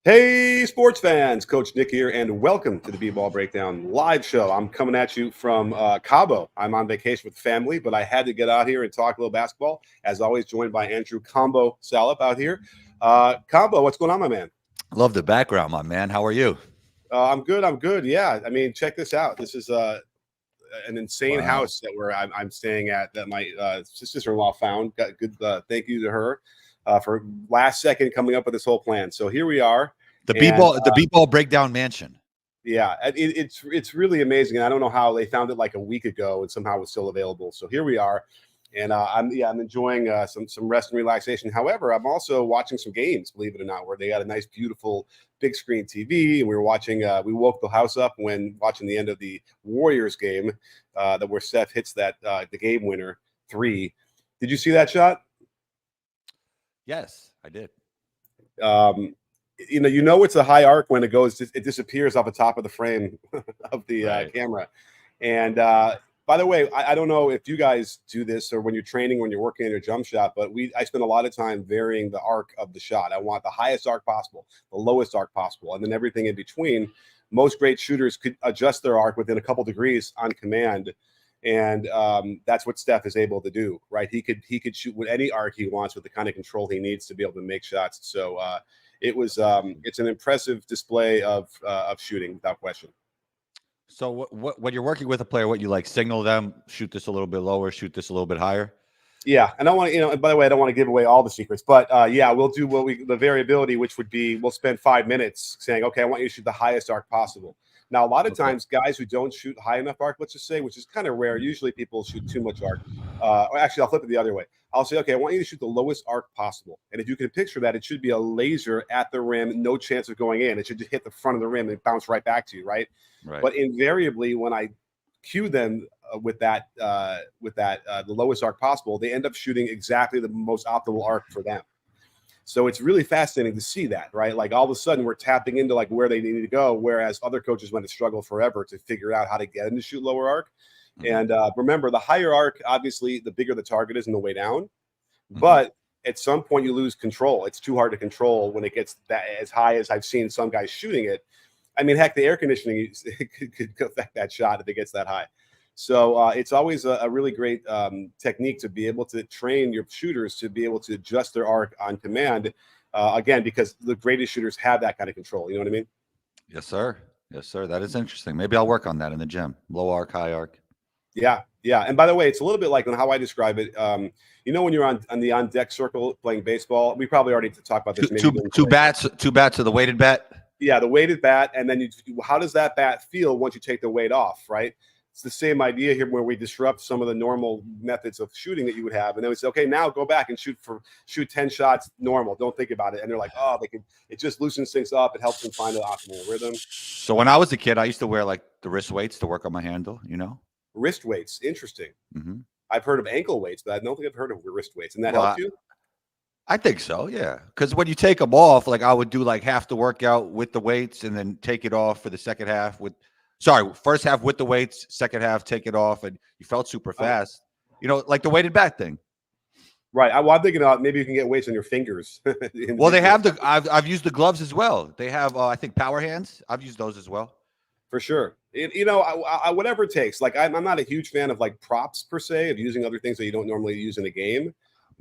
Hey, sports fans, Coach Nick here, and welcome to the B-Ball Breakdown live show. I'm coming at you from Cabo. I'm on vacation with family, but I had to get out here and talk a little basketball. As always, joined by Andrew Combo Salop out here. Combo, what's going on, my man? Love the background, my man. How are you? I'm good. I'm good. Yeah, I mean, check this out. This is an insane Wow. house that I'm staying at that my sister-in-law found. Got good. Thank you to her for last second coming up with this whole plan. So here we are. The And B-ball, the B-ball breakdown mansion. yeah, it's really amazing, and I don't know how they found it like a week ago, and somehow it's still available. So here we are, and I'm enjoying some rest and relaxation. However, I'm also watching some games, believe it or not, where they got a nice, beautiful big screen TV, and we were watching. We woke the house up when watching the end of the Warriors game, that where Steph hits that the game winner three. Did you see that shot? Yes, I did. Um, you know it's a high arc when it disappears off the top of the frame of the Right. camera. And by the way, I don't know if you guys do this or when you're training, when you're working on your jump shot, but I spend a lot of time varying the arc of the shot. I want the highest arc possible, the lowest arc possible, and then everything in between. Most great shooters could adjust their arc within a couple degrees on command. And that's what Steph is able to do, right? He could shoot with any arc he wants with the kind of control he needs to be able to make shots. So it's an impressive display of shooting without question. So what when you're working with a player, what you like signal them, shoot this a little bit lower, shoot this a little bit higher? Yeah, and I want to, and by the way, I don't want to give away all the secrets, but yeah, we'll do the variability, which would be we'll spend 5 minutes saying, okay, I want you to shoot the highest arc possible. Now, a lot of Okay. times, guys who don't shoot high enough arc, let's just say, which is kind of rare. Usually, people shoot too much arc. Or actually, I'll flip it the other way. I'll say, okay, I want you to shoot the lowest arc possible, and if you can picture that, it should be a laser at the rim, no chance of going in. It should just hit the front of the rim and bounce right back to you, right? Right. But invariably, when I cue them with that the lowest arc possible, they end up shooting exactly the most optimal arc for them. So it's really fascinating to see that, right? Like all of a sudden we're tapping into like where they need to go, whereas other coaches went to struggle forever to figure out how to get them to shoot lower arc. Hmm. And remember, the higher arc, obviously, the bigger the target is in the way down. Hmm. But at some point, you lose control. It's too hard to control when it gets that as high as I've seen some guys shooting it. I mean, heck, the air conditioning could affect that shot if it gets that high. So it's always a really great technique to be able to train your shooters to be able to adjust their arc on command. Again, because the greatest shooters have that kind of control. You know what I mean? Yes, sir. Yes, sir. That is interesting. Maybe I'll work on that in the gym. Low arc, high arc. Yeah, yeah. And by the way, it's a little bit like how I describe it. When you're on the on deck circle playing baseball, we probably already talked about Two, this. Maybe two, two bats, two bats of the weighted bat. yeah, the weighted bat, and then how does that bat feel once you take the weight off, right? It's the same idea here where we disrupt some of the normal methods of shooting that you would have, and then we say, okay, now go back and shoot 10 shots normal. Don't think about it. And they're like, oh, it just loosens things up. It helps them find the optimal rhythm. So when I was a kid, I used to wear like the wrist weights to work on my handle, you know? Wrist weights, interesting. Hmm. I've heard of ankle weights, but I don't think I've heard of wrist weights. And that Well, helps you? I think so, yeah. Because when you take them off, like I would do like half the workout with the weights and then take it off for the second half first half with the weights, second half take it off, and you felt super Oh, fast. You know, like the weighted bat thing. right. I'm thinking about maybe you can get weights on your fingers Well, they individually. have I've used the gloves as well. They have I think power hands. I've used those as well. For sure. Whatever it takes. Like, I'm not a huge fan of like props per se, of using other things that you don't normally use in a game.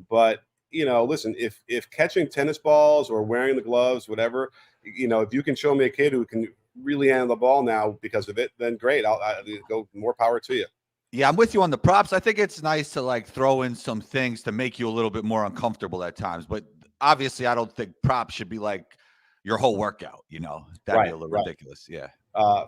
But listen, if catching tennis balls or wearing the gloves, whatever, if you can show me a kid who can really handle the ball now because of it, then great. I'll go more power to you. Yeah, I'm with you on the props. I think it's nice to like throw in some things to make you a little bit more uncomfortable at times. But obviously, I don't think props should be like your whole workout. You know, that'd be Right, a little right. ridiculous. Yeah.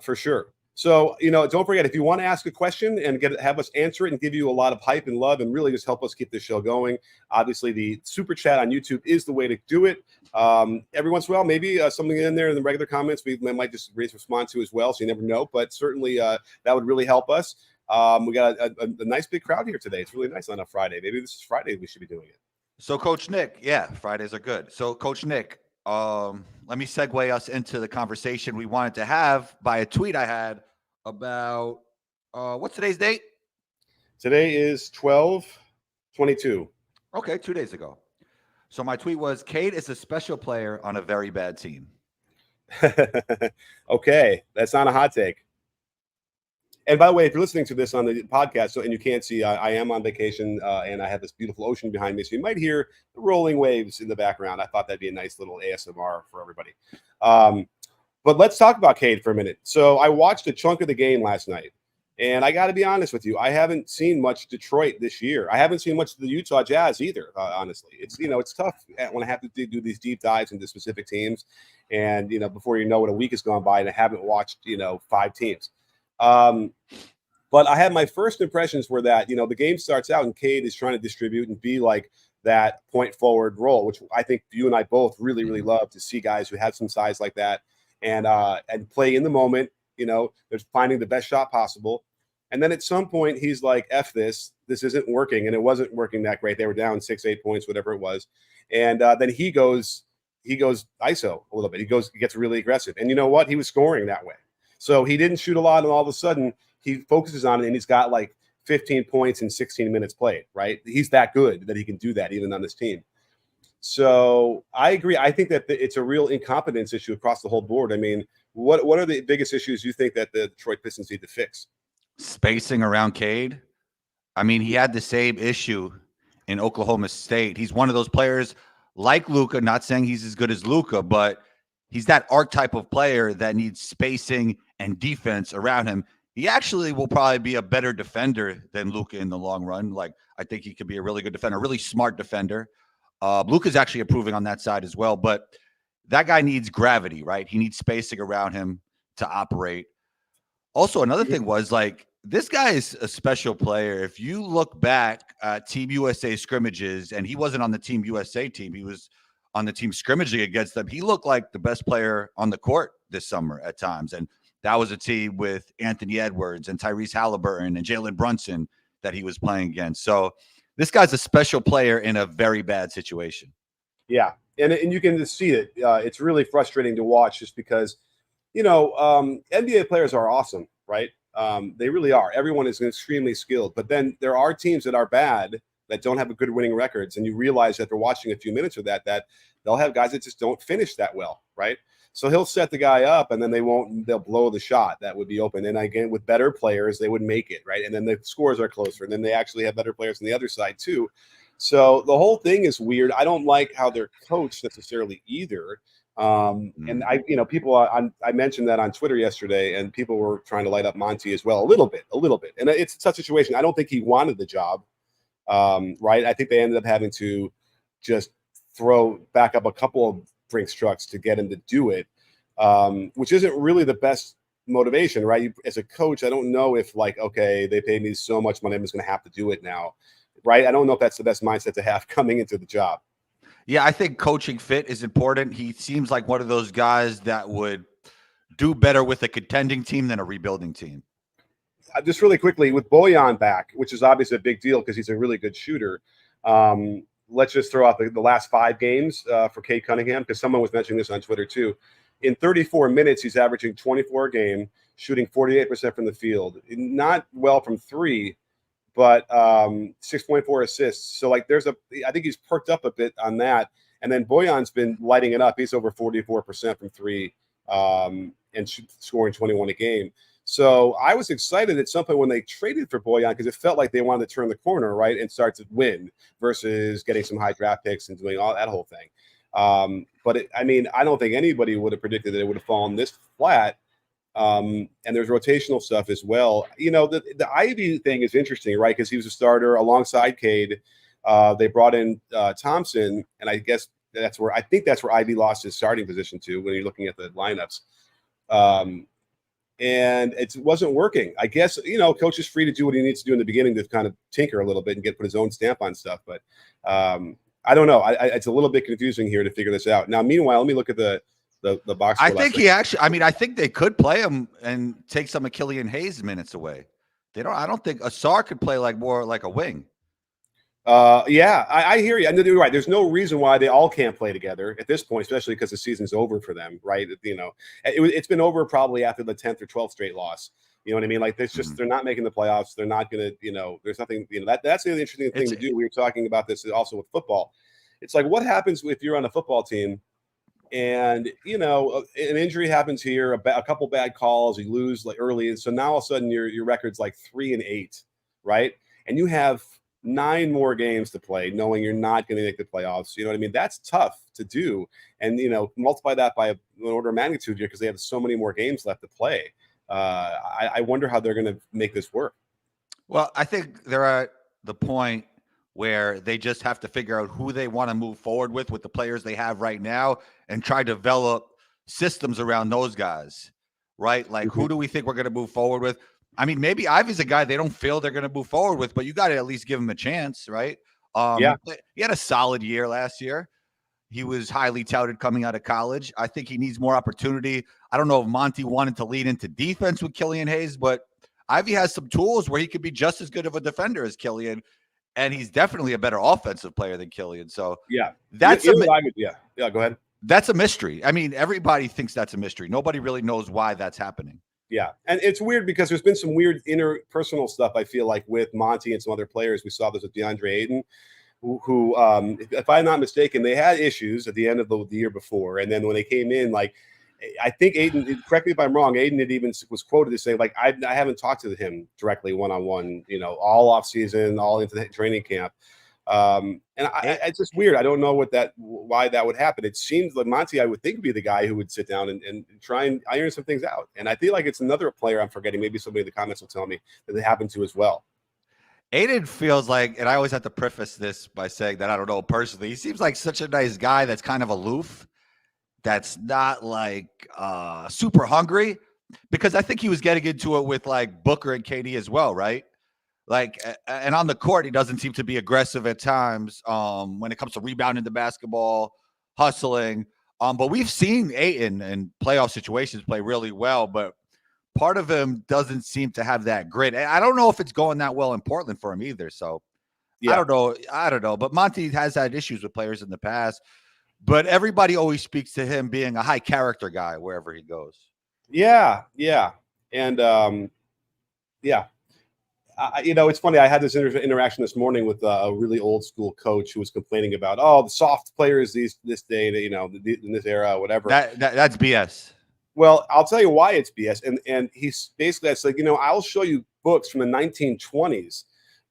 For sure. So, don't forget if you want to ask a question and have us answer it and give you a lot of hype and love and really just help us keep this show going. Obviously, the super chat on YouTube is the way to do it. Every once in a while, maybe something in there in the regular comments we might just respond to as well. So you never know, but certainly that would really help us. We got a nice big crowd here today. It's really nice on a Friday. Maybe this is Friday we should be doing it. So, Coach Nick, yeah, Fridays are good. So, Coach Nick, let me segue us into the conversation we wanted to have by a tweet I had about what's today's date? Today is 12/22. Okay, 2 days ago. So my tweet was Cade is a special player on a very bad team. Okay, that's not a hot take. And by the way, if you're listening to this on the podcast, and you can't see, I am on vacation, and I have this beautiful ocean behind me, so you might hear the rolling waves in the background. I thought that'd be a nice little ASMR for everybody. But let's talk about Cade for a minute. So I watched a chunk of the game last night, and I got to be honest with you, I haven't seen much Detroit this year. I haven't seen much of the Utah Jazz either. Honestly, it's tough when I have to do these deep dives into specific teams, and before you know it, a week has gone by and I haven't watched 5 teams. But I had my first impressions were that, the game starts out and Cade is trying to distribute and be like that point forward role, which I think you and I both really, really love to see guys who have some size like that and play in the moment. They're finding the best shot possible. And then at some point he's like, F this isn't working. And it wasn't working that great. They were down 6-8 points, whatever it was. And then he goes ISO a little bit. He gets really aggressive. And you know what? He was scoring that way. So he didn't shoot a lot, and all of a sudden he focuses on it, and he's got like 15 points in 16 minutes played, right? He's that good that he can do that even on this team. So I agree. I think that it's a real incompetence issue across the whole board. I mean, what are the biggest issues you think that the Detroit Pistons need to fix? Spacing around Cade. I mean, he had the same issue in Oklahoma State. He's one of those players like Luka, not saying he's as good as Luka, but he's that archetype of player that needs spacing and defense around him. He actually will probably be a better defender than Luka in the long run. Like, I think he could be a really good defender, a really smart defender. Luka's actually improving on that side as well, but that guy needs gravity, right? He needs spacing around him to operate. Also, another thing was like, this guy is a special player. If you look back at Team USA scrimmages, and he wasn't on the Team USA team, he was on the team scrimmaging against them. He looked like the best player on the court this summer at times. And that was a team with Anthony Edwards and Tyrese Halliburton and Jalen Brunson that he was playing against. So this guy's a special player in a very bad situation. Yeah. And you can just see it. It's really frustrating to watch just because, NBA players are awesome, right? They really are. Everyone is extremely skilled. But then there are teams that are bad that don't have a good winning records. And you realize after watching a few minutes of that they'll have guys that just don't finish that well, right? So he'll set the guy up and then they'll blow the shot that would be open. And again, with better players, they would make it, right? And then the scores are closer. And then they actually have better players on the other side too. So the whole thing is weird. I don't like how they're coached necessarily either. And I mentioned that on Twitter yesterday, and people were trying to light up Monty as well, a little bit. And it's a tough situation. I don't think he wanted the job. Right. I think they ended up having to just throw back up a couple of Brinks trucks to get him to do it, which isn't really the best motivation, right? As a coach, I don't know if okay, they paid me so much money, I'm just going to have to do it now, right? I don't know if that's the best mindset to have coming into the job. Yeah, I think coaching fit is important. He seems like one of those guys that would do better with a contending team than a rebuilding team. Just really quickly, with Bojan back, which is obviously a big deal because he's a really good shooter. Let's just throw out the last 5 games for Cade Cunningham, because someone was mentioning this on Twitter too. In 34 minutes, he's averaging 24 a game, shooting 48% from the field. Not well from 3, but 6.4 assists. So I think he's perked up a bit on that. And then Bojan's been lighting it up. He's over 44% from 3 and scoring 21 a game. So I was excited at some point when they traded for Bojan because it felt like they wanted to turn the corner, right, and start to win versus getting some high draft picks and doing all that whole thing. But I don't think anybody would have predicted that it would have fallen this flat. And there's rotational stuff as well. The Ivy thing is interesting, right? Because he was a starter alongside Cade. They brought in Thompson, and I guess that's where Ivy lost his starting position to when you're looking at the lineups. And it wasn't working. I guess, coach is free to do what he needs to do in the beginning to kind of tinker a little bit and put his own stamp on stuff. But I don't know. It's a little bit confusing here to figure this out. Now, meanwhile, let me look at the box. I think I think they could play him and take some of Killian Hayes minutes away. I don't think Asar could play more like a wing. Yeah, I hear you. You're right. There's no reason why they all can't play together at this point, especially because the season's over for them, right? It's been over probably after the 10th or 12th straight loss. You know what I mean? Like, there's just they're not making the playoffs. They're not going to, there's nothing. That's the really interesting thing to do. We were talking about this also with football. It's like, what happens if you're on a football team And, an injury happens here, a couple bad calls, you lose like early. And so now all of a sudden your record's like 3-8, right? And you have 9 more games to play, knowing you're not going to make the playoffs. You know what I mean? That's tough to do. And, multiply that by an order of magnitude here because they have so many more games left to play. I wonder how they're going to make this work. Well, I think they're at the point where they just have to figure out who they want to move forward with the players they have right now and try to develop systems around those guys, right? Like, who do we think we're going to move forward with? I mean, maybe Ivy's a guy they don't feel they're going to move forward with, but you got to at least give him a chance, right? Yeah. He had a solid year last year. He was highly touted coming out of college. I think he needs more opportunity. I don't know if Monty wanted to lead into defense with Killian Hayes, but Ivy has some tools where he could be just as good of a defender as Killian, and he's definitely a better offensive player than Killian. So yeah, that's go ahead. That's a mystery. I mean, everybody thinks that's a mystery. Nobody really knows why that's happening. Yeah, and it's weird because there's been some weird interpersonal stuff, I feel like, with Monty and some other players. We saw this with DeAndre Ayton, who if I'm not mistaken, they had issues at the end of the year before. And then when they came in, like, I think Ayton, correct me if I'm wrong, Ayton was quoted as saying, like, I haven't talked to him directly one-on-one, all off season, all into the training camp. And it's just weird. I don't know why that would happen. It seems like Monty, I would think, would be the guy who would sit down and try and iron some things out. And I feel like it's another player I'm forgetting. Maybe somebody in the comments will tell me that it happened to as well. Aiden feels like, and I always have to preface this by saying that I don't know personally, he seems like such a nice guy that's kind of aloof, that's not like super hungry, because I think he was getting into it with like Booker and KD as well, right? Like, and on the court, he doesn't seem to be aggressive at times when it comes to rebounding the basketball, hustling. But we've seen Ayton in playoff situations play really well, but part of him doesn't seem to have that grit. I don't know if it's going that well in Portland for him either. So yeah. I don't know. But Monty has had issues with players in the past, but everybody always speaks to him being a high character guy wherever he goes. Yeah. And it's funny. I had this interaction this morning with a really old school coach who was complaining about, the soft players this day, in this era, whatever. That's BS. Well, I'll tell you why it's BS. And he's basically, that's like, I'll show you books from the 1920s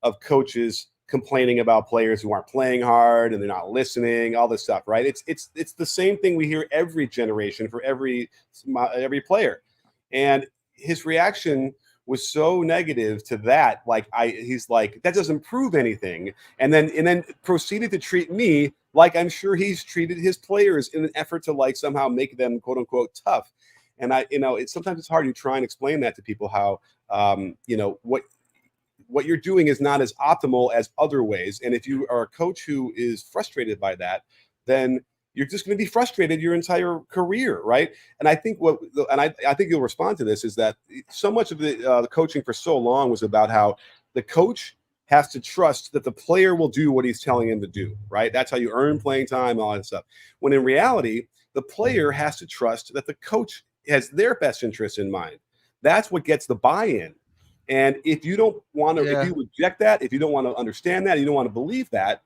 of coaches complaining about players who aren't playing hard and they're not listening, all this stuff, right? It's the same thing we hear every generation for every player. And his reaction was so negative to that. He's like, that doesn't prove anything. And then proceeded to treat me like I'm sure he's treated his players in an effort to like somehow make them quote unquote tough. And sometimes it's hard. You try and explain that to people, how, what you're doing is not as optimal as other ways. And if you are a coach who is frustrated by that, then you're just going to be frustrated your entire career, right? And I think I think you'll respond to this, is that so much of the coaching for so long was about how the coach has to trust that the player will do what he's telling him to do, right? That's how you earn playing time, all that stuff. When in reality, the player has to trust that the coach has their best interests in mind. That's what gets the buy-in. And if you don't want to, if you reject that, if you don't want to understand that, you don't want to believe that,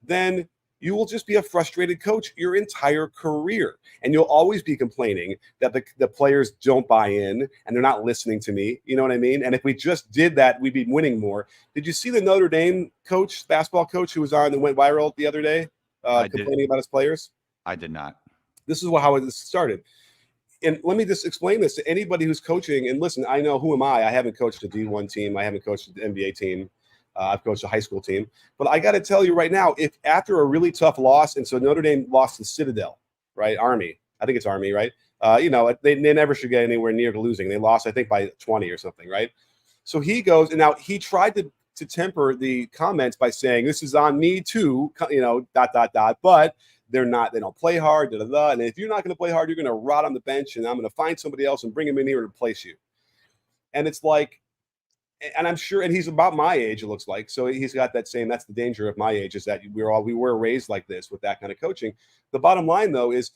then you will just be a frustrated coach your entire career. And you'll always be complaining that the players don't buy in and they're not listening to me. You know what I mean? And if we just did that, we'd be winning more. Did you see the Notre Dame basketball coach who was on that went viral the other day, complaining about his players? I did not. This is how it started. And let me just explain this to anybody who's coaching. And listen, I know, who am I? I haven't coached a D1 team. I haven't coached an NBA team. I've coached a high school team. But I got to tell you right now, if after a really tough loss, and so Notre Dame lost to Citadel, right? Army. I think it's Army, right? They never should get anywhere near to losing. They lost, I think, by 20 or something, right? So he goes, and now he tried to temper the comments by saying, this is on me too, but they don't play hard, and if you're not going to play hard, you're going to rot on the bench, and I'm going to find somebody else and bring him in here to replace you. And it's like, and I'm sure, and he's about my age, it looks like, so he's got that same. That's the danger of my age, is that we were raised like this with that kind of coaching. The bottom line, though, is,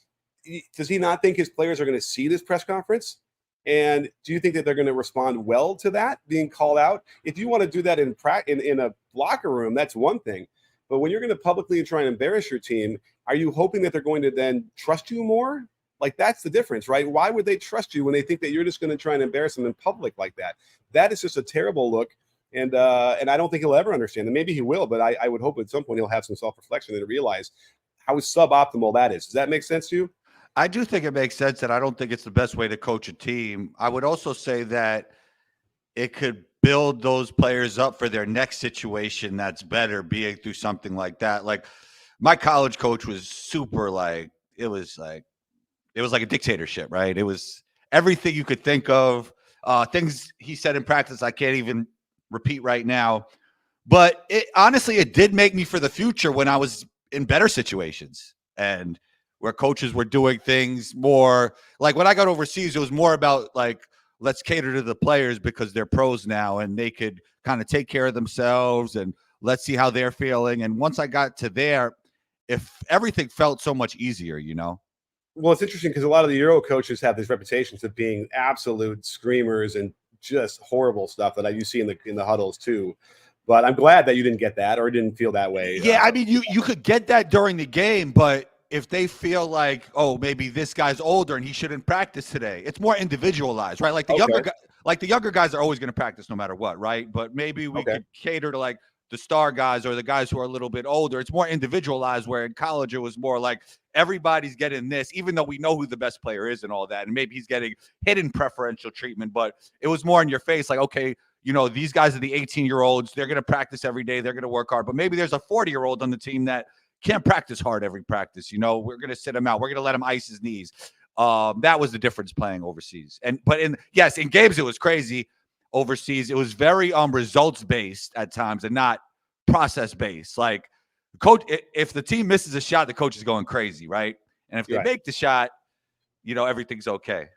does he not think his players are going to see this press conference? And do you think that they're going to respond well to that being called out? If you want to do that in a locker room, that's one thing. But when you're going to publicly try and embarrass your team, are you hoping that they're going to then trust you more? Like, that's the difference, right? Why would they trust you when they think that you're just going to try and embarrass them in public like that? That is just a terrible look. And I don't think he'll ever understand. And maybe he will, but I would hope at some point he'll have some self-reflection and realize how suboptimal that is. Does that make sense to you? I do think it makes sense, and I don't think it's the best way to coach a team. I would also say that it could build those players up for their next situation that's better, being through something like that. Like, my college coach was super it was like a dictatorship, right? It was everything you could think of. Things he said in practice I can't even repeat right now. But honestly, it did make me for the future when I was in better situations and where coaches were doing things more like when I got overseas, it was more about like, let's cater to the players because they're pros now and they could kind of take care of themselves and let's see how they're feeling. And once I got to there, if everything felt so much easier, Well, it's interesting because a lot of the Euro coaches have these reputations of being absolute screamers and just horrible stuff that you see in the huddles too. But I'm glad that you didn't get that or didn't feel that way. Yeah, I mean, you could get that during the game, but if they feel like, oh, maybe this guy's older and he shouldn't practice today, it's more individualized, right? Like the younger guys are always going to practice no matter what, right? But maybe we could cater to like the star guys or the guys who are a little bit older. It's more individualized, where in college it was more like everybody's getting this, even though we know who the best player is and all that. And maybe he's getting hidden preferential treatment, but it was more in your face like, okay, these guys are the 18-year-olds. They're going to practice every day. They're going to work hard. But maybe there's a 40-year-old on the team that can't practice hard every practice. We're going to sit him out. We're going to let him ice his knees. That was the difference playing overseas. But in games, it was crazy. Overseas, it was very results based at times and not process based. Like, coach, if the team misses a shot, the coach is going crazy, right? And if they make the shot, everything's okay.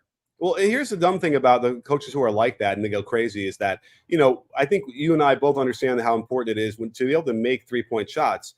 Well, here's the dumb thing about the coaches who are like that and they go crazy is that, I think you and I both understand how important it is to be able to make 3-point shots.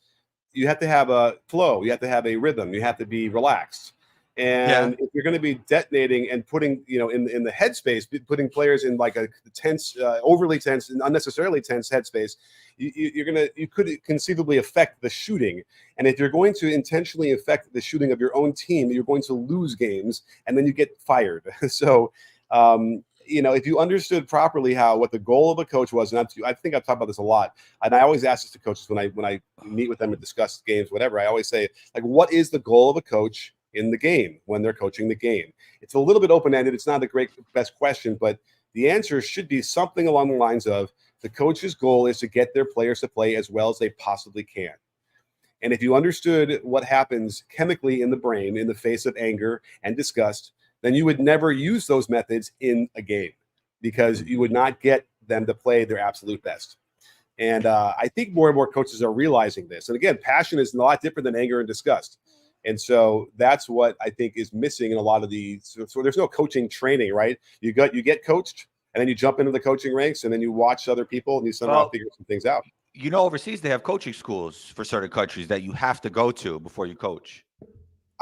You have to have a flow. You have to have a rhythm. You have to be relaxed. And if you're going to be detonating and putting, in the headspace, putting players in like a tense, overly tense and unnecessarily tense headspace, you could conceivably affect the shooting. And if you're going to intentionally affect the shooting of your own team, you're going to lose games and then you get fired. So, if you understood properly what the goal of a coach was, and I think I've talked about this a lot, and I always ask this to coaches when I meet with them and discuss games, whatever, I always say, like, what is the goal of a coach in the game when they're coaching the game? It's a little bit open-ended. It's not the best question, but the answer should be something along the lines of the coach's goal is to get their players to play as well as they possibly can. And if you understood what happens chemically in the brain in the face of anger and disgust, then you would never use those methods in a game because you would not get them to play their absolute best. And I think more and more coaches are realizing this. And again, passion is a lot different than anger and disgust. And so that's what I think is missing in a lot of so there's no coaching training, right? You get coached and then you jump into the coaching ranks and then you watch other people and you somehow figure some things out. Overseas, they have coaching schools for certain countries that you have to go to before you coach.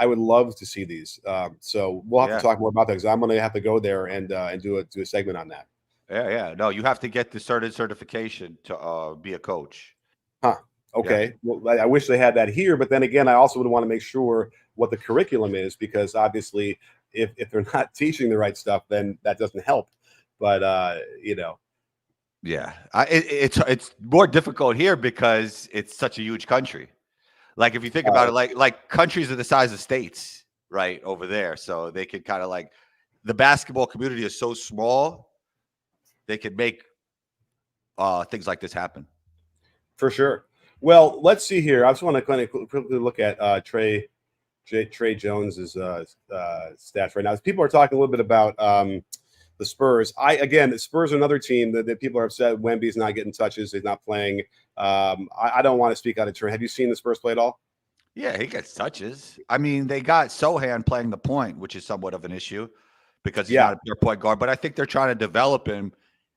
I would love to see these. So we'll have to talk more about that because I'm going to have to go there and do a segment on that. Yeah. No, you have to get the certification to be a coach. Huh. Okay. Yeah. Well, I wish they had that here, but then again, I also would want to make sure what the curriculum is because obviously, if they're not teaching the right stuff, then that doesn't help. But yeah, it's more difficult here because it's such a huge country. Like if you think about it, like countries are the size of states, right, over there. So they could kind of like the basketball community is so small, they could make things like this happen. For sure. Well, let's see here. I just want to kind of quickly look at Trey Jones's stats right now. People are talking a little bit about the Spurs. The Spurs are another team that people are upset Wemby's not getting touches. He's not playing. I don't want to speak out of turn. Have you seen the Spurs play at all? Yeah, he gets touches. I mean, they got Sohan playing the point, which is somewhat of an issue because he's not a pure point guard. But I think they're trying to develop him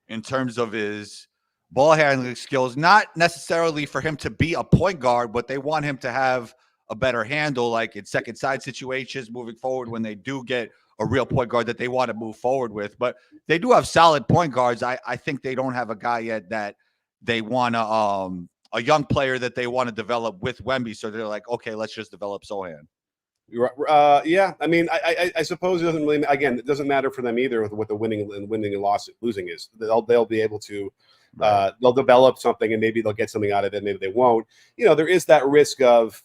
in terms of his ball handling skills, not necessarily for him to be a point guard, but they want him to have a better handle, like in second side situations moving forward when they do get a real point guard that they want to move forward with. But they do have solid point guards. I think they don't have a guy yet that they want to a young player that they want to develop with Wemby. So they're like, okay, let's just develop Sohan. Yeah. I mean, I suppose it doesn't really. Again, it doesn't matter for them either with what the winning and losing is. They'll be able to. They'll develop something and maybe they'll get something out of it. Maybe they won't. There is that risk of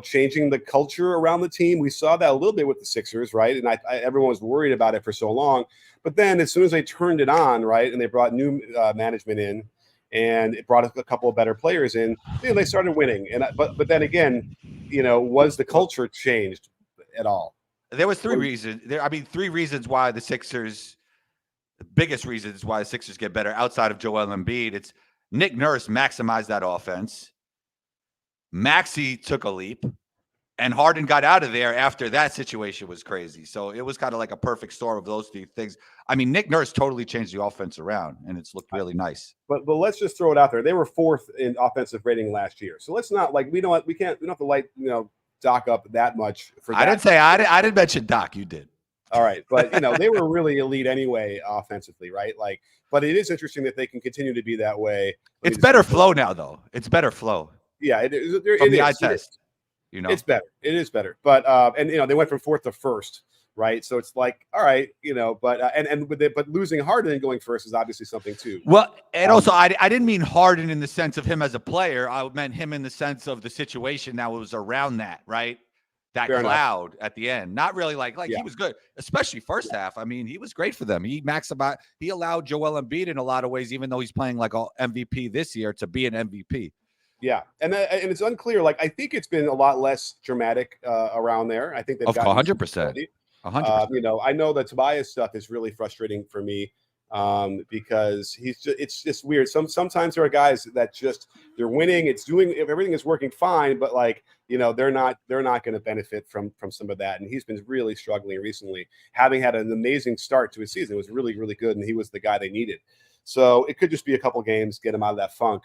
changing the culture around the team. We saw that a little bit with the Sixers, right? And everyone was worried about it for so long. But then as soon as they turned it on, right, and they brought new management in, and it brought a couple of better players in, they started winning. And but then again, was the culture changed at all? There was three reasons. Three reasons why the Sixers, the biggest reasons why the Sixers get better outside of Joel Embiid. It's Nick Nurse maximized that offense. Maxey took a leap, and Harden got out of there after that situation was crazy. So it was kind of like a perfect storm of those two things. I mean, Nick Nurse totally changed the offense around, and it's looked really nice. But let's just throw it out there. They were 4th in offensive rating last year. So let's not we don't have to light Doc up that much for that. I didn't mention Doc. You did. All right, but they were really elite anyway offensively, right? But it is interesting that they can continue to be that way. It's better flow now, though. It's better flow. Yeah, it is. From the eye test, it's better. It is better. But and they went from 4th to 1st, right? So it's like, all right, but losing Harden and going first is obviously something too. Well, and also I didn't mean Harden in the sense of him as a player. I meant him in the sense of the situation that was around that, right? That Fair cloud enough. At the end. Not really like He was good, especially first half. I mean, he was great for them. He allowed Joel Embiid in a lot of ways, even though he's playing like all MVP this year, to be an MVP. Yeah, and it's unclear. I think it's been a lot less dramatic around there. I think they've got 100%. 100%. I know the Tobias stuff is really frustrating for me because it's just weird. Sometimes there are guys that they're winning. Everything is working fine, but they're not going to benefit from some of that. And he's been really struggling recently, having had an amazing start to his season. It was really, really good, and he was the guy they needed. So it could just be a couple games, get him out of that funk.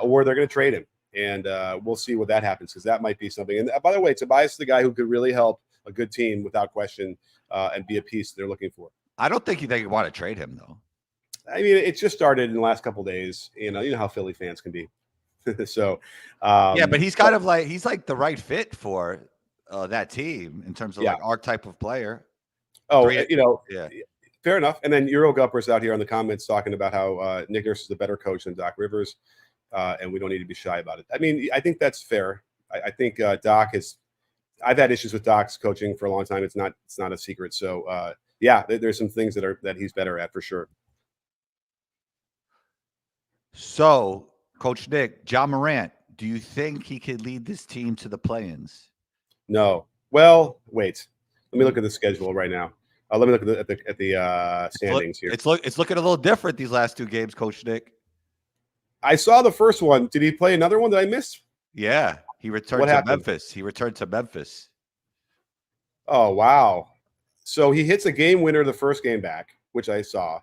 Or they're going to trade him, and we'll see what that happens because that might be something. And by the way, Tobias is the guy who could really help a good team without question and be a piece they're looking for. I don't think they want to trade him though. I mean, it just started in the last couple of days. You know how Philly fans can be. So yeah, but he's kind of he's like the right fit for that team in terms of our type of player. Oh, yeah. Fair enough. And then Euroguppers out here on the comments talking about how Nick Nurse is a better coach than Doc Rivers. And we don't need to be shy about it. I mean, I think that's fair. I think Doc I've had issues with Doc's coaching for a long time. It's not a secret. So there's some things that he's better at for sure. So, Coach Nick, Ja Morant, do you think he could lead this team to the play-ins? No. Well, wait. Let me look at the schedule right now. Let me look at the standings here. It's looking a little different these last two games, Coach Nick. I saw the first one. Did he play another one that I missed? Yeah, he returned to Memphis. Oh, wow. So he hits a game winner the first game back, which I saw.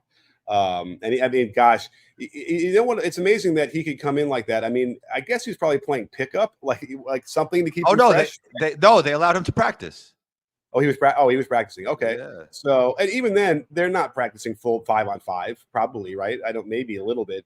Gosh, you know what? It's amazing that he could come in like that. I mean, I guess he's probably playing pickup, like something to keep. Oh no, fresh. they allowed him to practice. Oh, he was practicing. Okay. Yeah. So, and even then, they're not practicing full 5-on-5, probably, right? maybe a little bit,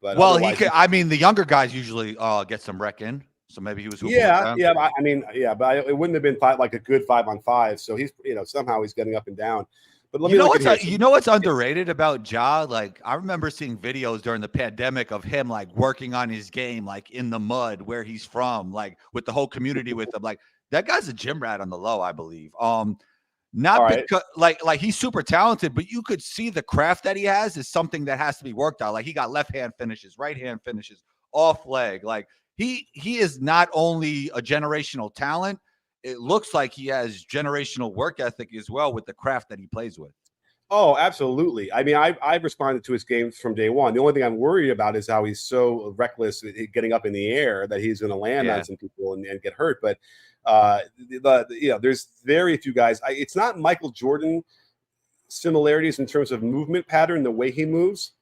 but well, he could. I mean, the younger guys usually get some rec in, so maybe he was. But it wouldn't have been like a good 5-on-5. So he's, somehow he's getting up and down. But let me what's underrated about Ja? Like, I remember seeing videos during the pandemic of him working on his game, in the mud where he's from, with the whole community with him, That guy's a gym rat on the low, I believe. Because he's super talented, but you could see the craft that he has is something that has to be worked out. He got left hand finishes, right hand finishes, off leg. He is not only a generational talent, it looks like he has generational work ethic as well with the craft that he plays with. Oh, absolutely. I mean, I've responded to his games from day one. The only thing I'm worried about is how he's so reckless getting up in the air that he's going to land on some people and get hurt. But there's very few guys. It's not Michael Jordan similarities in terms of movement pattern, the way he moves,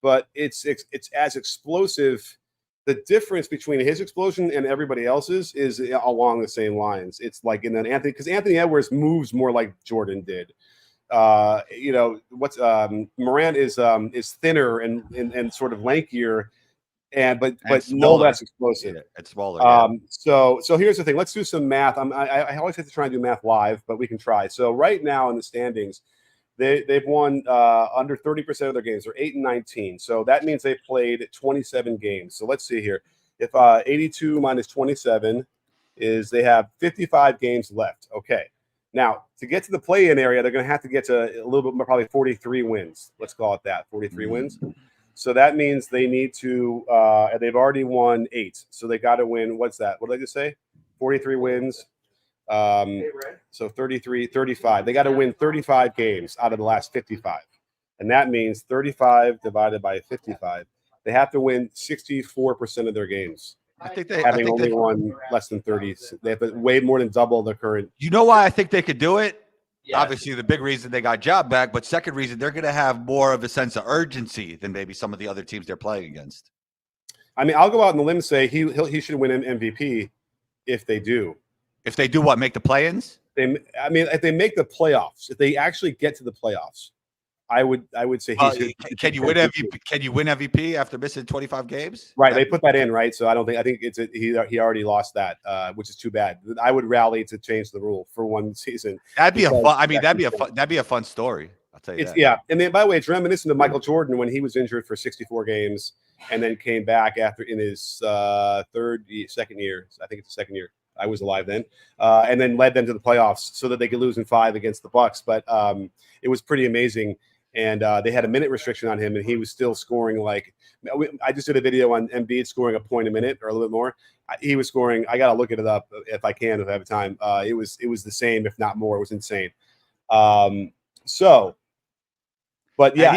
but it's as explosive. The difference between his explosion and everybody else's is along the same lines. It's like because Anthony Edwards moves more like Jordan did. Morant is thinner and sort of lankier, but no smaller. less explosive. Yeah, it's smaller. Yeah. So here's the thing. Let's do some math. I always have to try and do math live, but we can try. So right now in the standings, they've won under 30% of their games. They're 8-19. So that means they played 27 games. So let's see here. If 82 minus 27 is they have 55 games left. Okay. Now, to get to the play-in area, they're going to have to get to a little bit more, probably 43 wins. Let's call it that, 43 wins. So that means they need to and they've already won 8. So they got to win, what's that? What did I just say? 43 wins. So 33, 35. They got to win 35 games out of the last 55. And that means 35 divided by 55. They have to win 64% of their games. I think they only won less than 30. They have way more than double the current. You know why I think they could do it? Yeah. Obviously, the big reason they got job back, but second reason, they're going to have more of a sense of urgency than maybe some of the other teams they're playing against. I mean, I'll go out on the limb and say he should win an MVP if they do. If they do what? Make the play-ins? If they make the playoffs, if they actually get to the playoffs, I would say can you win MVP? Can you win MVP after missing 25 games? Right, they put that in, right? So I think he already lost that, which is too bad. I would rally to change the rule for one season. That'd be that'd be a fun story. I'll tell you that. Yeah, and then by the way, it's reminiscent of Michael Jordan when he was injured for 64 games and then came back after in his second year. I think it's the second year. I was alive then, and then led them to the playoffs so that they could lose in 5 against the Bucks. But it was pretty amazing. And they had a minute restriction on him, and he was still scoring like – I just did a video on Embiid scoring a point a minute or a little bit more. He was scoring – I got to look it up if I can, if I have time. It was the same, if not more. It was insane. But, yeah.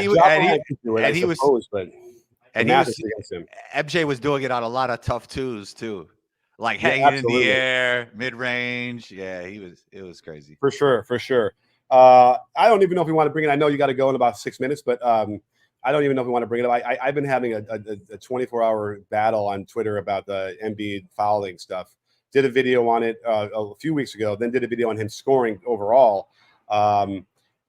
MJ was doing it on a lot of tough twos, too. Like hanging in the air, mid-range. Yeah, it was crazy. For sure. I don't even know if we want to bring it. I know you got to go in about 6 minutes, but I don't even know if we want to bring it up. I've been having a 24-hour battle on Twitter about the Embiid fouling stuff. Did a video on it a few weeks ago, then did a video on him scoring overall.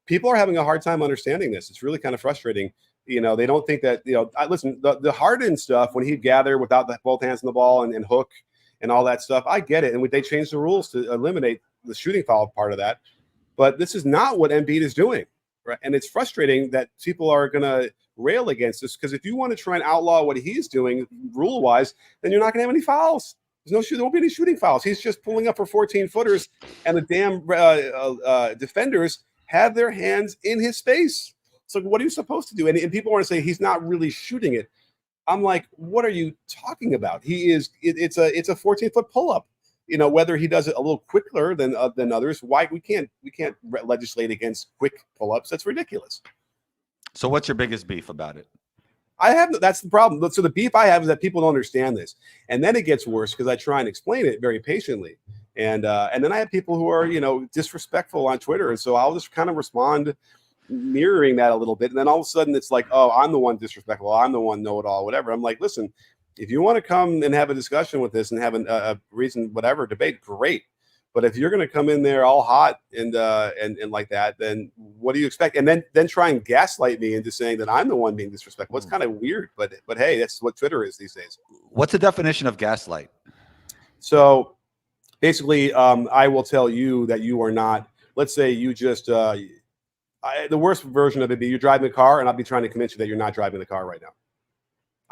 People are having a hard time understanding this. It's really kind of frustrating. You know, they don't think that, listen, the Harden stuff, when he'd gather without both hands on the ball and hook and all that stuff, I get it. And they changed the rules to eliminate the shooting foul part of that. But this is not what Embiid is doing, right? And it's frustrating that people are going to rail against this because if you want to try and outlaw what he's doing rule-wise, then you're not going to have any fouls. There won't be any shooting fouls. He's just pulling up for 14-footers, and the damn defenders have their hands in his space. So what are you supposed to do? And people want to say he's not really shooting it. I'm like, what are you talking about? He is. It's a 14-foot pull-up. You know, whether he does it a little quicker than others, why we can't legislate against quick pull-ups? That's ridiculous. So what's your biggest beef about it? That's the problem. So the beef I have is that people don't understand this. And then it gets worse because I try and explain it very patiently. And then I have people who are, disrespectful on Twitter. And so I'll just kind of respond mirroring that a little bit. And then all of a sudden it's like, oh, I'm the one disrespectful. I'm the one know-it-all, whatever. I'm like, listen, if you want to come and have a discussion with this and have a reason, whatever, debate, great. But if you're going to come in there all hot and like that, then what do you expect? And then try and gaslight me into saying that I'm the one being disrespectful. It's kind of weird, but hey, that's what Twitter is these days. What's the definition of gaslight? So basically, I will tell you that you are not. Let's say you just the worst version of it be you're driving a car, and I'll be trying to convince you that you're not driving the car right now.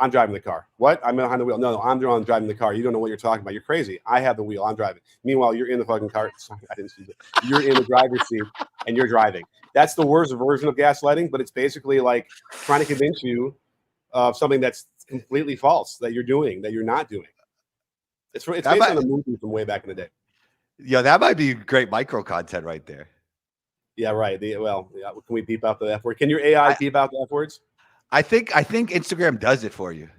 I'm driving the car. What? I'm behind the wheel. No, I'm driving the car. You don't know what you're talking about. You're crazy. I have the wheel. I'm driving. Meanwhile, you're in the fucking car. Sorry, I didn't see that. You're in the driver's seat and you're driving. That's the worst version of gaslighting, but it's basically like trying to convince you of something that's completely false that you're doing, that you're not doing. It's based on a movie from way back in the day. Yeah, that might be great micro content right there. Yeah, right. Can we beep out the F word? Can your AI beep out the F words? I think Instagram does it for you.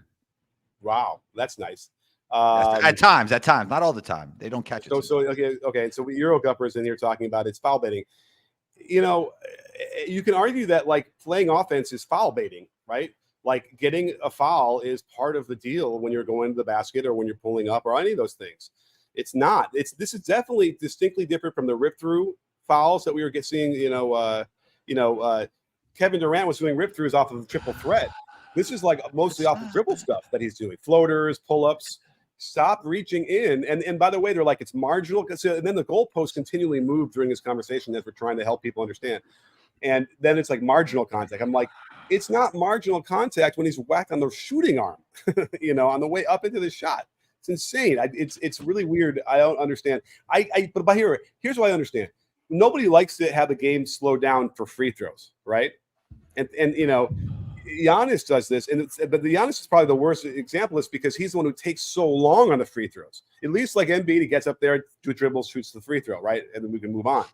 Wow, that's nice. At times, not all the time. They don't catch it. Okay. So Eurocuppers in here talking about it's foul baiting. You can argue that like playing offense is foul baiting, right? Like getting a foul is part of the deal when you're going to the basket or when you're pulling up or any of those things. It's not. This is definitely distinctly different from the rip through fouls that we were seeing. Kevin Durant was doing rip throughs off of the triple threat. This is like mostly It's off the not dribble bad. stuff that he's doing. Floaters, pull-ups. Stop reaching in. And by the way, they're like, it's marginal. And then the goalposts continually move during this conversation as we're trying to help people understand. And then it's like marginal contact. I'm like, it's not marginal contact when he's whacked on the shooting arm, on the way up into the shot. It's insane. It's really weird. I don't understand. But here's what I understand. Nobody likes to have the game slow down for free throws, right? And Giannis does this, but the Giannis is probably the worst example is because he's the one who takes so long on the free throws. At least like Embiid, he gets up there, do dribbles, shoots the free throw, right? And then we can move on.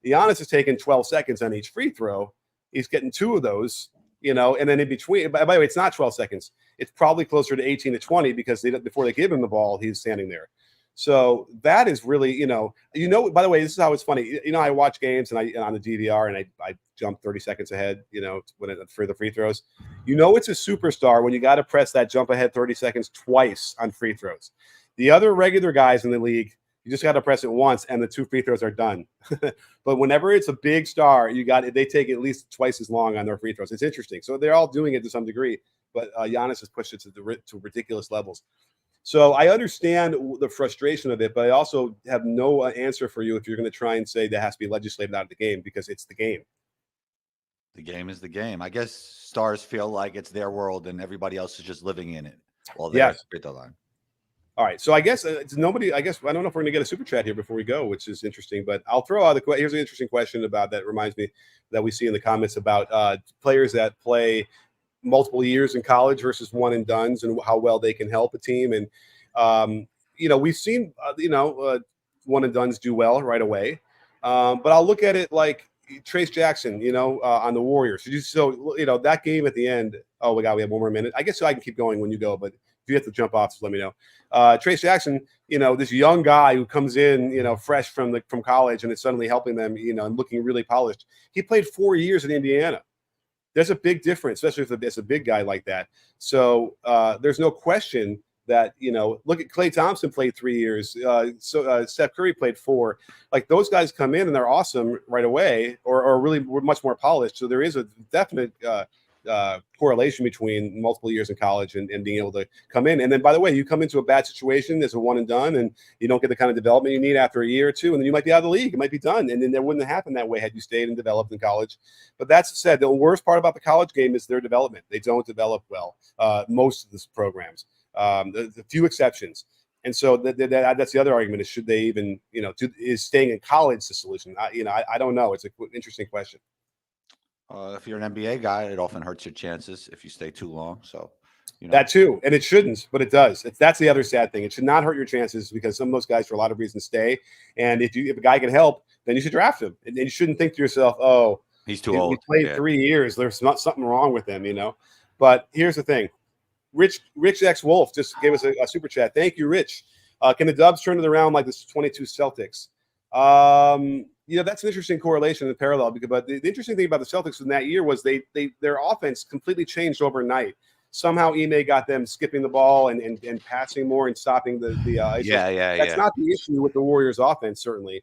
Giannis is taking 12 seconds on each free throw. He's getting 2 of those, and then in between. By the way, it's not 12 seconds. It's probably closer to 18 to 20 because before they give him the ball, he's standing there. So that is really, by the way, this is how it's funny. I watch games and on the DVR and I jump 30 seconds ahead, for the free throws. It's a superstar when you got to press that jump ahead 30 seconds twice on free throws. The other regular guys in the league, you just got to press it once and the 2 free throws are done. But whenever it's a big star, they take at least twice as long on their free throws. It's interesting. So they're all doing it to some degree, but Giannis has pushed it to ridiculous levels. So I understand the frustration of it, but I also have no answer for you if you're going to try and say that has to be legislated out of the game because it's the game. The game is the game. I guess stars feel like it's their world and everybody else is just living in it while they're at the free throw line. All right. So I guess it's nobody. I don't know if we're going to get a super chat here before we go, which is interesting. But I'll throw out here's an interesting question about that reminds me that we see in the comments about players that play multiple years in college versus one and dones and how well they can help a team. And, we've seen, one and dones do well right away. But I'll look at it like Trace Jackson, on the Warriors. So, that game at the end, oh my God, we have 1 more minute. I guess I can keep going when you go, but if you have to jump off, just let me know. Trace Jackson, this young guy who comes in, fresh from college and is suddenly helping them, and looking really polished. He played 4 years in Indiana. There's a big difference, especially if it's a big guy like that. So there's no question that, look at Klay Thompson played 3 years. Steph Curry played 4. Like those guys come in and they're awesome right away or really much more polished. So there is a definite correlation between multiple years in college and being able to come in. And then, by the way, you come into a bad situation as a one and done and you don't get the kind of development you need after a year or two, and then you might be out of the league. It might be done. And then that wouldn't have happened that way had you stayed and developed in college. But that's said, the worst part about the college game is their development. They don't develop well, most of these programs. The few exceptions. And so that's the other argument is should they even, is staying in college the solution? I don't know. It's an interesting question. If you're an NBA guy, it often hurts your chances if you stay too long. So, that too, and it shouldn't, but it does. That's the other sad thing. It should not hurt your chances because some of those guys, for a lot of reasons, stay. And if a guy can help, then you should draft him. And you shouldn't think to yourself, "Oh, he's too old. He played 3 years. There's not something wrong with him," But here's the thing: Rich X Wolf just gave us a super chat. Thank you, Rich. Can the Dubs turn it around like the 22 Celtics? That's an interesting correlation and parallel. But the interesting thing about the Celtics in that year was their offense completely changed overnight. Somehow Ime got them skipping the ball and passing more and stopping the That's not the issue with the Warriors offense, certainly.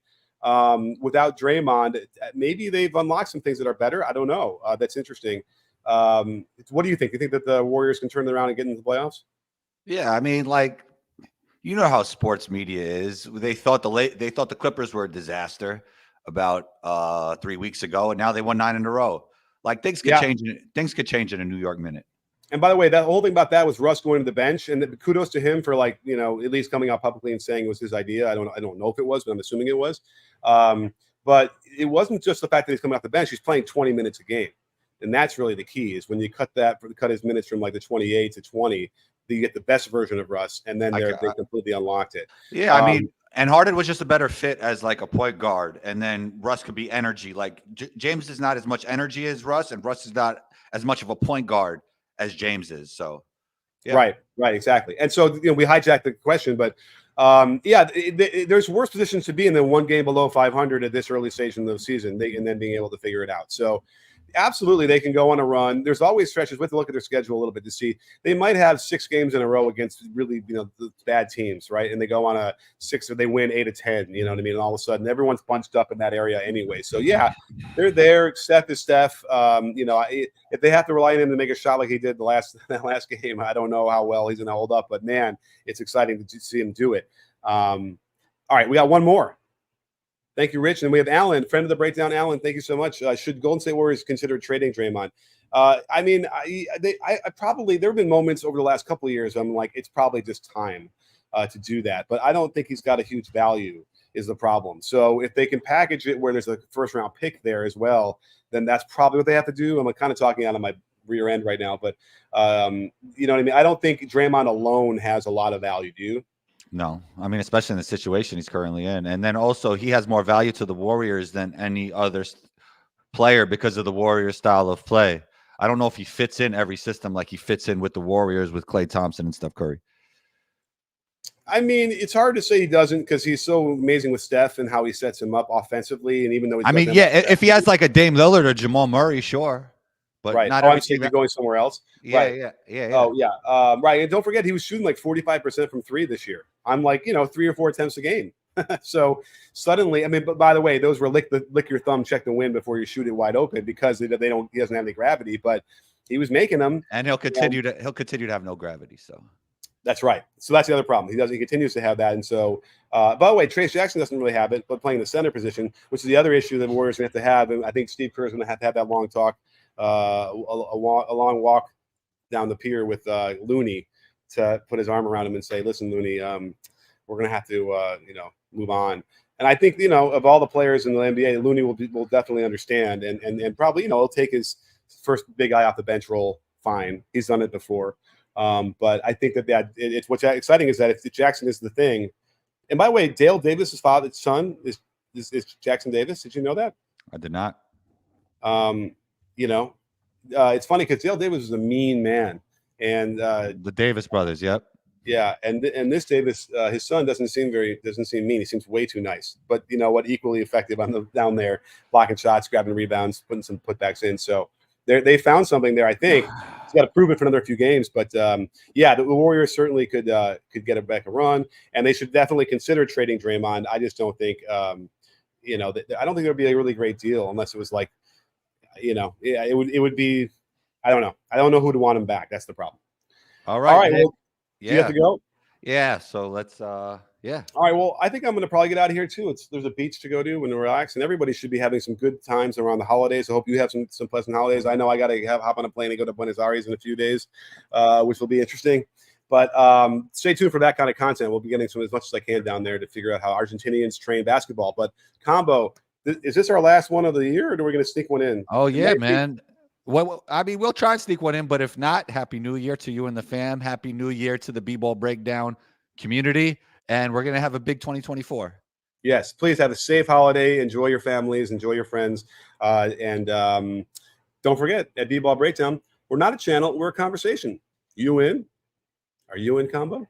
Without Draymond, maybe they've unlocked some things that are better. I don't know. That's interesting. What do you think? Do you think that the Warriors can turn it around and get into the playoffs? Yeah, I mean, you know how sports media is. They thought the Clippers were a disaster about 3 weeks ago, and now they won 9 in a row. Like things could change. Things could change in a New York minute. And by the way, that whole thing about that was Russ going to the bench, and kudos to him for at least coming out publicly and saying it was his idea. I don't know if it was, but I'm assuming it was. But it wasn't just the fact that he's coming off the bench; he's playing 20 minutes a game, and that's really the key. Is when you cut his minutes from like the 28 to 20. You get the best version of Russ, and then they completely unlocked it. Yeah, I mean, and Harden was just a better fit as like a point guard, and then Russ could be energy. Like James is not as much energy as Russ, and Russ is not as much of a point guard as James is. So, yeah. Right, exactly. And so we hijacked the question, but there's worse positions to be in than one game below 500 at this early stage in the season, and then being able to figure it out. So. absolutely, they can go on a run. There's always stretches. We have to look at their schedule a little bit to see. They might have 6 games in a row against really, the bad teams, right? And they go on a 6 or they win 8 of 10. You know what I mean? And all of a sudden, everyone's bunched up in that area anyway. So yeah, they're there. Steph is Steph. If they have to rely on him to make a shot like he did that last game, I don't know how well he's going to hold up. But man, it's exciting to see him do it. All right, we got one more. Thank you, Rich. And we have Alan, friend of the breakdown. Alan, thank you so much. Should Golden State Warriors consider trading Draymond? I mean, I probably, there have been moments over the last couple of years I'm like, it's probably just time to do that. But I don't think he's got a huge value is the problem. So if they can package it where there's a first round pick there as well, then that's probably what they have to do. I'm kind of talking out of my rear end right now, but you know what I mean? I don't think Draymond alone has a lot of value. Do you? No, I mean, especially in the situation he's currently in. And then also he has more value to the Warriors than any other player because of the Warriors style of play. I don't know if he fits in every system like he fits in with the Warriors with Klay Thompson and Steph Curry. I mean, it's hard to say he doesn't because he's so amazing with Steph and how he sets him up offensively. And even though if he has like a Dame Lillard or Jamal Murray, sure. But right. not I'm saying going somewhere else. Yeah, right. yeah. Oh, yeah. Right. And don't forget, he was shooting like 45% from 3 this year. I'm like, 3 or 4 attempts a game. So suddenly, I mean, but by the way, those were lick your thumb, check the wind before you shoot it wide open because he doesn't have any gravity, but he was making them. And he'll continue to have no gravity. So that's right. So that's the other problem. He continues to have that. And so, by the way, Trace Jackson doesn't really have it, but playing the center position, which is the other issue that the Warriors have to have. And I think Steve Kerr is going to have that long talk. A long walk down the pier with Looney to put his arm around him and say, listen, Looney, we're going to have to, move on. And I think, of all the players in the NBA, Looney will definitely understand and probably, he'll take his first big guy off the bench role. Fine. He's done it before. But I think that it's what's exciting is that if Jackson is the thing. And by the way, Dale Davis's son is Jackson Davis. Did you know that? I did not. It's funny because Dale Davis was a mean man, and the Davis brothers, yep, yeah, and this Davis, his son doesn't seem mean. He seems way too nice, but equally effective down there, blocking shots, grabbing rebounds, putting some putbacks in. So they found something there. I think he's got to prove it for another few games, but the Warriors certainly could get it back a run, and they should definitely consider trading Draymond. I just don't think, I don't think there'd be a really great deal unless it was like. It would be, I don't know. I don't know who to want him back. That's the problem. All right. Well, you have to go? Yeah. So let's, All right. Well, I think I'm going to probably get out of here too. There's a beach to go to and relax, and everybody should be having some good times around the holidays. I hope you have some pleasant holidays. I know I got to hop on a plane and go to Buenos Aires in a few days, which will be interesting. But stay tuned for that kind of content. We'll be getting as much as I can down there to figure out how Argentinians train basketball. But Combo, is this our last one of the year, or are we going to sneak one in? Oh, yeah, man. Well, I mean, we'll try and sneak one in, but if not, Happy New Year to you and the fam. Happy New Year to the B-Ball Breakdown community, and we're going to have a big 2024. Yes, please have a safe holiday. Enjoy your families. Enjoy your friends. And don't forget, at B-Ball Breakdown, we're not a channel. We're a conversation. You in? Are you in, Combo?